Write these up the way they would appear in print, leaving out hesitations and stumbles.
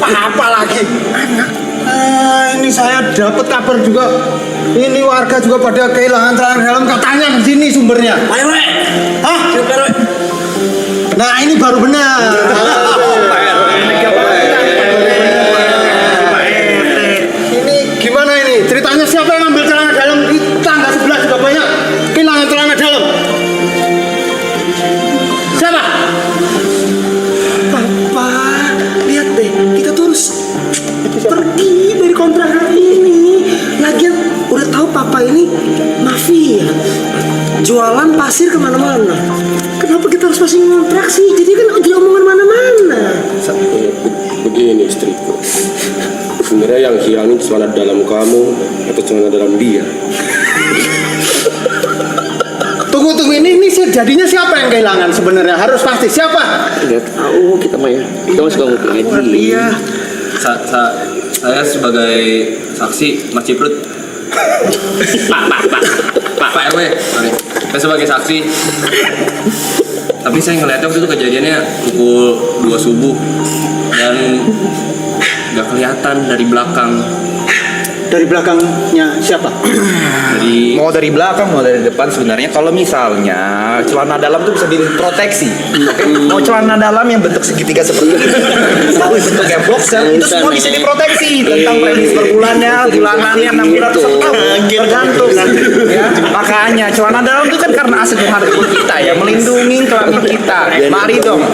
Apa lagi? Ini saya dapat kabar juga. Ini warga juga pada kehilangan celana dalam, katanya di sini sumbernya. Pak RW. Hah? Pak RW. Nah, ini baru benar. Ini gimana ini? Ceritanya siapa yang ngambil celana dalam? Di tangga sebelah juga banyak kehilangan celana dalam. Siapa? Papa, lihat deh, kita terus pergi dari kontrakan ini. Lagian udah tahu papa ini mafia, jualan pasir kemana-mana. Kenapa kita harus masih ngontrak sih? Jadi kan diomongan mana-mana. Begini istriku, sebenarnya yang hilang itu celana dalam kamu atau celana dalam dia? Tunggu ini jadinya siapa yang kehilangan sebenarnya? Harus pasti siapa? Nggak tahu kita mah ya. Kita mah suka nguping Iya. Saya sebagai saksi Mas Ciprut. Pak RW, sorry. Saya sebagai saksi. Tapi saya ngeliatnya waktu itu kejadiannya pukul 2 subuh dan nggak kelihatan dari belakang. Dari belakangnya siapa? Mau dari belakang mau dari depan, sebenarnya kalau misalnya celana dalam tuh bisa diproteksi. Mau celana dalam yang bentuk segitiga seperti ini, mau bentuk kayak boxer, itu semua bisa diproteksi tentang premis per bulannya, bulanannya 600 atau tergantung. Ya, makanya celana dalam itu kan karena aset harga kita ya, melindungi kelamin kita. Mari dong.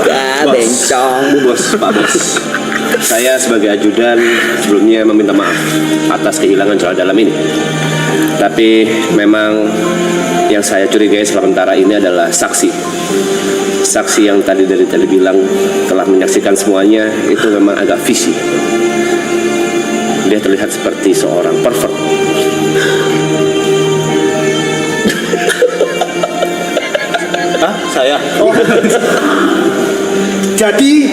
Bos, Pak Bos. Saya sebagai ajudan sebelumnya meminta maaf atas kehilangan celana dalam ini. Tapi memang yang saya curigai sementara ini adalah saksi. Saksi yang tadi bilang telah menyaksikan semuanya itu memang agak visi. Dia terlihat seperti seorang pervert. Hah? Saya? Oh. Jadi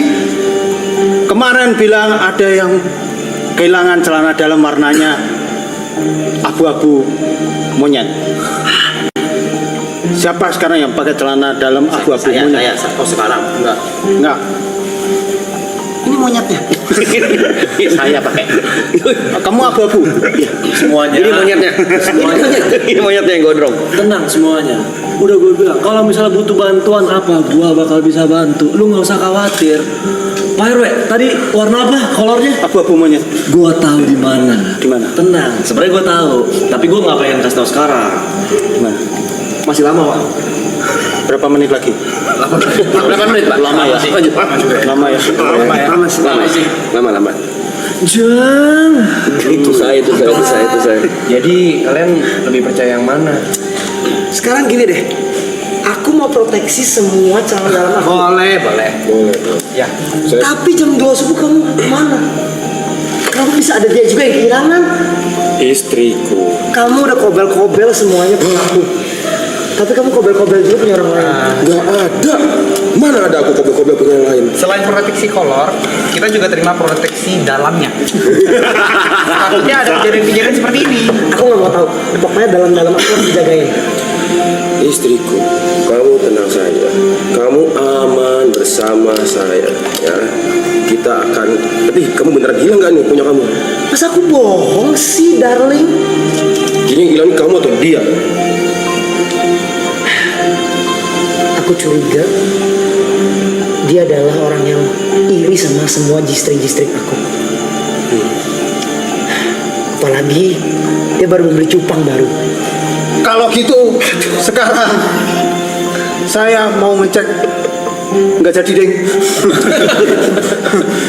kemarin bilang ada yang kehilangan celana dalam warnanya abu-abu monyet. Siapa sekarang yang pakai celana dalam abu-abu monyet? Oh sekarang Enggak. Ini monyetnya. saya pakai. Kamu abu-abu? Semuanya. Ini monyetnya. Ini monyetnya yang gondrong. Tenang semuanya. Udah gue bilang, kalau misalnya butuh bantuan apa, gua bakal bisa bantu. Lu nggak usah khawatir. Pak RW, tadi warna apa? Kolornya? Abu-abu monyet. Gua tahu di mana. Di mana? Tenang. Sebenarnya gua tahu, tapi gua nggak pengen kasih tahu sekarang. Di mana? Masih lama, Pak. Berapa menit lagi? 8 menit, Pak. Lama ya? Lanjut. Lama ya? Lama. Jang. Itu saya. Jadi kalian lebih percaya yang mana? Sekarang gini deh, aku mau proteksi semua celana dalam aku. Boleh. Ya. Tapi jam 2 subuh kamu kemana? Kamu bisa ada dia juga yang kehilangan. Istriku. Kamu udah kobel-kobel semuanya punya aku. Tapi kamu kobel-kobel juga punya orang lain. Gak ada. Mana ada aku kobel-kobel punya yang lain? Selain proteksi kolor, kita juga terima proteksi dalamnya. Takutnya ada kejadian-kejadian seperti ini. Aku nggak mau tahu. Pokoknya dalam-dalam aku harus dijagain. Istriku, kamu tenang saja. Kamu aman bersama saya, ya. Kita akan. Kamu beneran hilang gak nih punya kamu? Masa aku bohong sih, darling? Jadi yang hilang kamu atau dia? Aku curiga dia adalah orang yang iri sama semua jistrik-jistrik aku. Apalagi dia baru membeli cupang baru. Kalau gitu sekarang saya mau ngecek. Nggak jadi deng.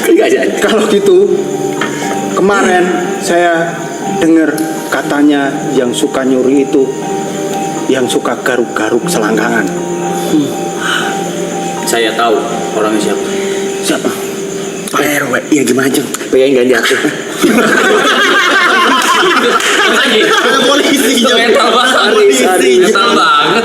Nggak jadi. Kalau gitu kemarin saya dengar katanya yang suka nyuri itu yang suka garuk-garuk selangkangan. Saya tahu orangnya siapa. Siapa? Pak RW. Ya gimana Jeng? Pengen gak jatuh. Ada polisi. Mental banget.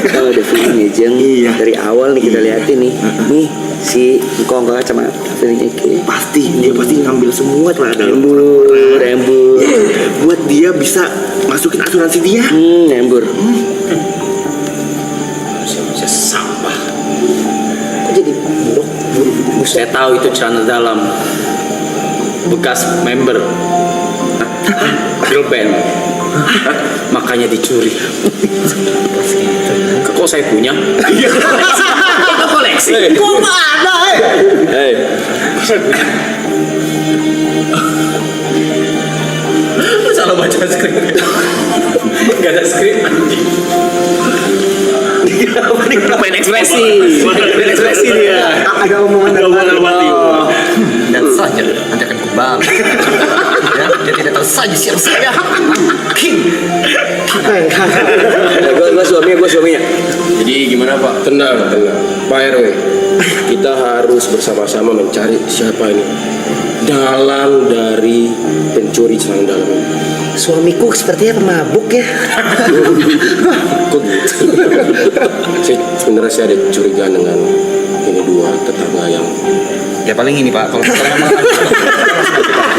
Kalau ada feeling ya Jeng. Dari awal nih kita liatin nih. Nih si Ngkong sama feeling Eke. Pasti dia pasti ngambil semua celana dalam Rembur. buat dia bisa masukin asuransi dia. Rembur. Manusia sampah. Kok jadi buruk? Saya tahu itu celana dalam bekas member girl band. Makanya dicuri. Kok saya punya? Koleksi. Kok nggak ada? Lu salah baca skrip. Gak ada skrip anjing. Main ekspresi. Main ekspresi dia. Ada omongan dari Dan saja nanti akan kubang. Ya, dia tidak tahu saja siapa saya. King. Gue suaminya. Jadi gimana Pak? Tenang. Pak RW, kita harus bersama-sama mencari siapa ini dalang dari pencuri celana dalam ini. Suamiku sepertinya pemabuk ya. Kok gitu? Sebenarnya saya ada curiga dengan ini dua tetangga yang Ya paling ini Pak, kalau misalnya memang ada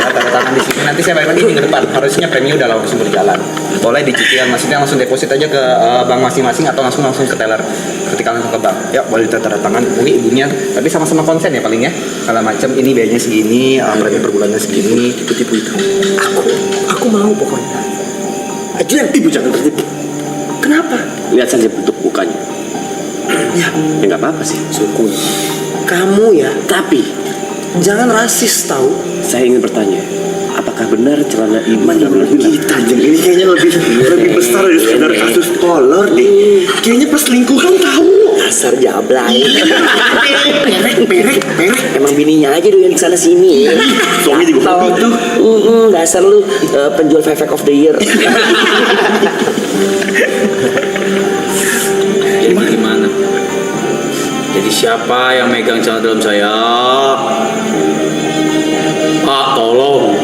tanda tangan di sini, nanti saya balik lagi minggu depan. Harusnya premi udah langsung berjalan. Boleh dicicil, maksudnya langsung deposit aja ke bank masing-masing atau langsung ke teller ketika langsung ke bank. Ya boleh tanda tangan, mungkin ibunya, tapi sama-sama konsen ya paling ya. Kalau macam ini biayanya segini, premi per bulannya segini, tipu-tipu itu. Aku mau pokoknya. Ajudan ibu jangan tertipu. Kenapa? lihat saja bentuk mukanya. Ya, Ya nggak apa-apa sih, suku. kamu ya. Tapi jangan rasis tahu. Saya ingin bertanya, apakah benar celana ini Menurut kita jeng ini kayaknya lebih besar dari sekedar kasus kolor deh. Kayaknya perselingkuhan tahu. Dasar jablay. Perek. Emang bininya aja doyan sana sini. Suami juga Tahu begitu. dasar lu penjual Fake of the Year. Jadi gimana? Jadi siapa yang megang celana dalam saya? Pak, tolong.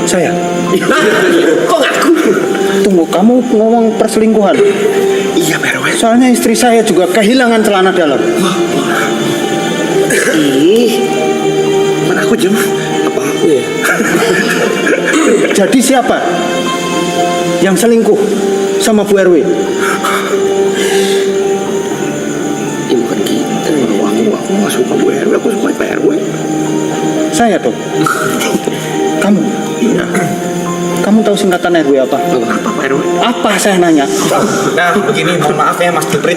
Saya. Kok ngaku? Tunggu, kamu ngomong perselingkuhan. Iya Pak RW. Soalnya istri saya juga kehilangan celana dalam. Ih, mana aku jam? Apa aku ya? Jadi siapa yang selingkuh sama Bu RW? Ya bukan kita. Aku nggak suka Bu RW, aku suka Pak RW. Saya dong. Kamu? Iya. Kamu tahu singkatan RW apa? Apa Pak RW? Apa saya nanya? Nah, begini, mohon maaf ya Mas Juprit.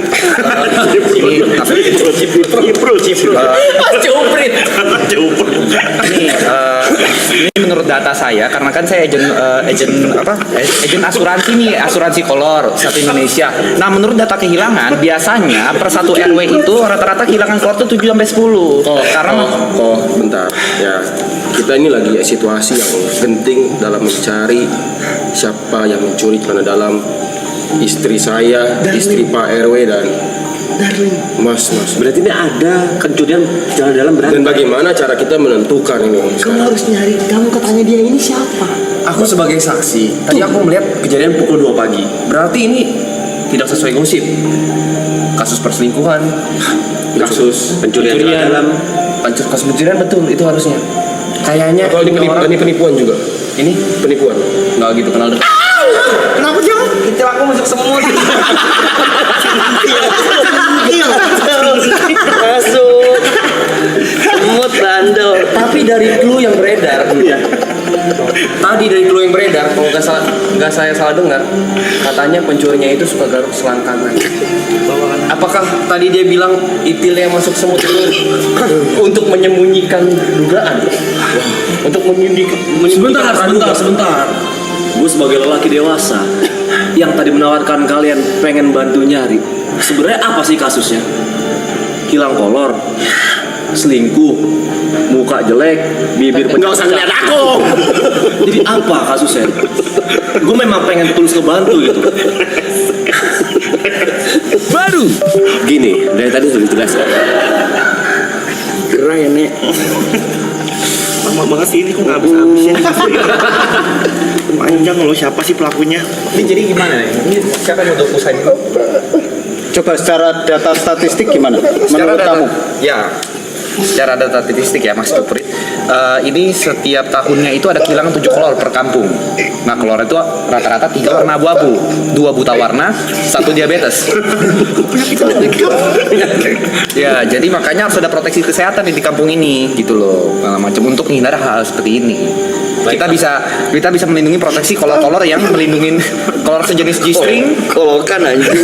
Ini menurut data saya, karena kan saya agen asuransi nih, asuransi kolor satu Indonesia. Nah, menurut data kehilangan, biasanya per satu RW itu rata-rata kehilangan kolor tuh 7 sampai 10. Karena Bentar, ya kita ini lagi situasi yang genting dalam mencari siapa yang mencuri celana dalam istri saya, istri Pak RW dan Mas. Berarti ini ada pencurian celana dalam berarti. Dan bagaimana cara kita menentukan ini Kamu sekarang? harus nyari. Kamu katanya dia ini siapa? Aku sebagai saksi, tadi aku melihat kejadian pukul 2 pagi. Berarti ini tidak sesuai gosip. Kasus perselingkuhan, kasus Pencurian celana dalam. kasus pencurian betul itu harusnya. Kayaknya Atau ini penipuan juga? ini Penipuan. nggak gitu kenal dekat. Kenapa jam? Itu aku masuk semut. Masuk. Semut bandel. Tapi dari clue yang beredar, tadi dari clue yang beredar, kalau nggak saya salah dengar, katanya pencurinya itu suka garuk selangkangan. Apakah tadi dia bilang ipil yang masuk semut itu untuk menyembunyikan dugaan? Untuk menyembunyikan Sebentar. Gue sebagai lelaki dewasa yang tadi menawarkan kalian pengen bantu nyari. Sebenarnya apa sih kasusnya? Hilang kolor, selingkuh, muka jelek, bibir Nggak usah ngeliat aku. Jadi apa kasusnya? Gue memang pengen tulus ngebantu gitu. Baru. Gini, dari tadi sudah dijelaskan. Gerah ya, Nek. Lama banget sih ini kok nggak habis-habisnya. Panjang loh, siapa sih pelakunya? ini jadi gimana nih? Ini siapa yang udah usaha ini? Coba secara data statistik gimana? Secara Menurut data- kamu? Ya, secara data statistik ya Mas Duprit, ini setiap tahunnya itu ada kehilangan 7 kolor per kampung. Nah kolor itu rata-rata 3 warna abu-abu, 2 buta warna, 1 diabetes. Ya jadi makanya harus ada proteksi kesehatan di kampung ini gitu loh, macam untuk menghindari hal seperti ini. Kita bisa melindungi proteksi kolor-kolor yang melindungi kolor sejenis G-string. Kolokan anjing.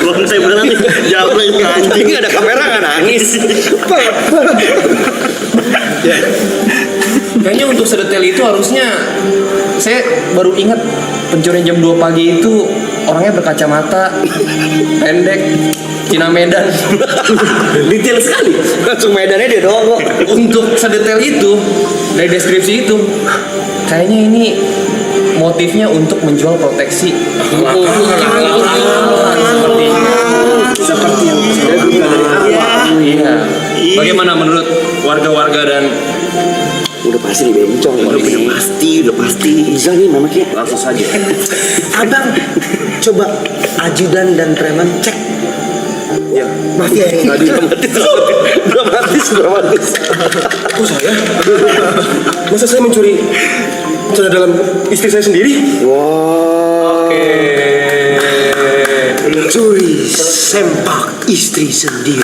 Kalau saya beneran nih, jawab lagi anjing. Ini ada kamera nggak nangis. Kayaknya untuk sedetail itu harusnya saya baru ingat pencurian jam 2 pagi itu orangnya berkacamata, pendek, Cina Medan. Detail sekali. Langsung medannya dia doang kok. Untuk sedetail itu dari deskripsi itu kayaknya ini motifnya untuk menjual proteksi. Seperti yang saya duga dari awal. Iya. Bagaimana menurut warga-warga dan Udah pasti dibencong ya. Udah pasti. Bisa nih memangnya. Langsung saja. Abang, coba ajudan dan preman cek. Ya. Mafia ini. Tadi dramatis. Kok saya? Masa saya mencuri celana dalam istri saya sendiri? Mencuri sempak istri sendiri.